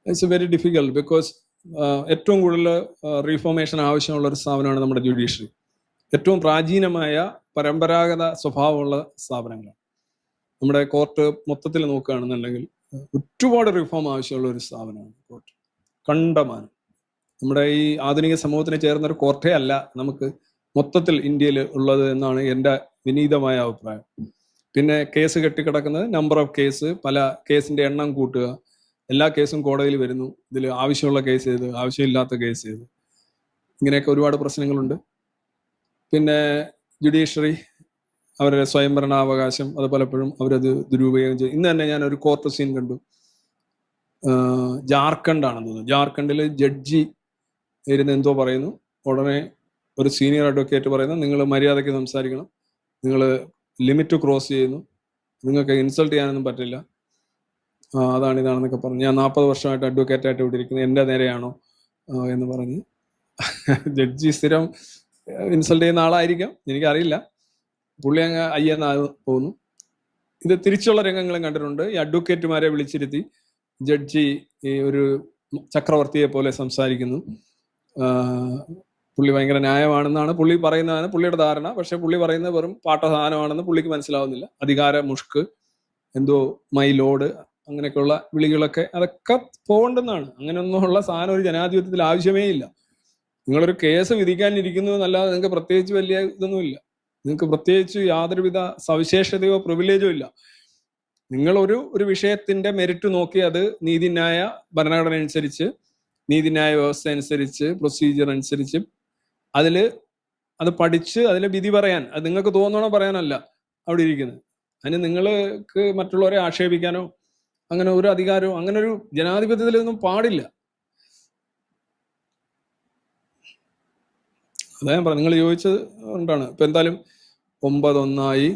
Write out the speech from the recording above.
It's very difficult because ഏറ്റവും കൂടുതൽ reformation ആവശ്യമുള്ള ഒരു സ്ഥാപനമാണ് നമ്മുടെ ജുഡീഷ്യറി. ഏറ്റവും പ്രാചീനമായ പരമ്പരാഗത സ്വഭാവമുള്ള സ്ഥാപനങ്ങളാണ്. നമ്മുടെ കോർട്ട് മൊത്തത്തിൽ നോക്കുകയാണെന്നുണ്ടെങ്കിൽ ഒരുപാട് റിഫോം ആവശ്യമുള്ള ഒരു സ്ഥാപനമാണ് കോർട്ട്. കണ്ടമാനം. നമ്മുടെ ഈ ആധുനിക സമൂഹത്തിന് ചേർന്ന ഒരു കോർട്ടേ അല്ല നമുക്ക് മൊത്തത്തിൽ ഇന്ത്യയിൽ ഉള്ളത് എന്നാണ് എൻ്റെ വിനീതമായ അഭിപ്രായം. പിന്നെ കേസ് കെട്ടിക്കിടക്കുന്നത്, നമ്പർ ഓഫ് കേസ്, പല കേസിന്റെ എണ്ണം കൂട്ടുക, എല്ലാ കേസും കോടതിയിൽ വരുന്നു, ഇതിൽ ആവശ്യമുള്ള കേസ് ചെയ്ത് ആവശ്യമില്ലാത്ത കേസ് ചെയ്ത്, ഇങ്ങനെയൊക്കെ ഒരുപാട് പ്രശ്നങ്ങളുണ്ട്. പിന്നെ ജുഡീഷ്യറി അവരുടെ സ്വയംഭരണാവകാശം അത് പലപ്പോഴും അവരത് ദുരുപയോഗം ചെയ്യും. ഇന്ന് തന്നെ ഞാനൊരു കോർട്ട് സീൻ കണ്ടു. ജാർഖണ്ഡാണെന്ന് തോന്നുന്നു. ജാർഖണ്ഡിൽ ജഡ്ജി ഇരുന്ന് എന്തോ പറയുന്നു. ഉടനെ ഒരു സീനിയർ അഡ്വക്കേറ്റ് പറയുന്നു, നിങ്ങൾ മര്യാദയ്ക്ക് സംസാരിക്കണം, നിങ്ങൾ ലിമിറ്റ് ക്രോസ് ചെയ്യുന്നു, നിങ്ങൾക്ക് ഇൻസൾട്ട് ചെയ്യാനൊന്നും പറ്റില്ല, അതാണ് ഇതാണെന്നൊക്കെ പറഞ്ഞു. ഞാൻ 40 വർഷമായിട്ട് അഡ്വക്കേറ്റായിട്ട് ഇവിടെ ഇരിക്കുന്നത്, എൻ്റെ നേരെയാണോ എന്ന് പറഞ്ഞ് ജഡ്ജി സ്ഥിരം ഇൻസൾട്ട് ചെയ്യുന്ന ആളായിരിക്കാം, എനിക്കറിയില്ല. പുള്ളി അങ്ങ് അയ്യെന്ന് പോകുന്നു. ഇത് തിരിച്ചുള്ള രംഗങ്ങളും കണ്ടിട്ടുണ്ട്. ഈ അഡ്വക്കേറ്റുമാരെ വിളിച്ചിരുത്തി ജഡ്ജി ഈ ഒരു ചക്രവർത്തിയെ പോലെ സംസാരിക്കുന്നു. പുള്ളി ഭയങ്കര ന്യായമാണെന്നാണ് പുള്ളി പറയുന്നതാണ് പുള്ളിയുടെ ധാരണ. പക്ഷെ പുള്ളി പറയുന്നത് വെറും പാട്ട സാധനമാണെന്ന് പുള്ളിക്ക് മനസ്സിലാവുന്നില്ല. അധികാര മുഷ്ക്, എന്തോ മൈ ലോഡ്, അങ്ങനെയൊക്കെയുള്ള വിളികളൊക്കെ അതൊക്കെ പോകണ്ടെന്നാണ്. അങ്ങനെയൊന്നുമുള്ള സാധനം ഒരു ജനാധിപത്യത്തിൽ ആവശ്യമേ ഇല്ല. നിങ്ങളൊരു കേസ് വിധിക്കാനിരിക്കുന്നു എന്നല്ലാതെ നിങ്ങൾക്ക് പ്രത്യേകിച്ച് വലിയ ഇതൊന്നുമില്ല. നിങ്ങൾക്ക് പ്രത്യേകിച്ച് യാതൊരുവിധ സവിശേഷതയോ പ്രിവിലേജോ ഇല്ല. നിങ്ങൾ ഒരു വിഷയത്തിന്റെ മെറിറ്റ് നോക്കി അത് നീതിന്യായ ഭരണഘടന അനുസരിച്ച്, നീതിന്യായ വ്യവസ്ഥ അനുസരിച്ച്, പ്രൊസീജിയർ അനുസരിച്ച് അത് പഠിച്ച് അതിലെ വിധി പറയാൻ, അത് നിങ്ങൾക്ക് തോന്നണോ പറയാനല്ല അവിടെ ഇരിക്കുന്നത്. അതിന് നിങ്ങൾക്ക് മറ്റുള്ളവരെ ആക്ഷേപിക്കാനോ അങ്ങനെ ഒരു അധികാരമോ അങ്ങനെ ഒരു ജനാധിപത്യത്തിലൊന്നും പാടില്ല. അതാ ഞാൻ പറഞ്ഞു, നിങ്ങൾ ചോദിച്ചത് കൊണ്ടാണ്. ഇപ്പൊ എന്തായാലും 9-1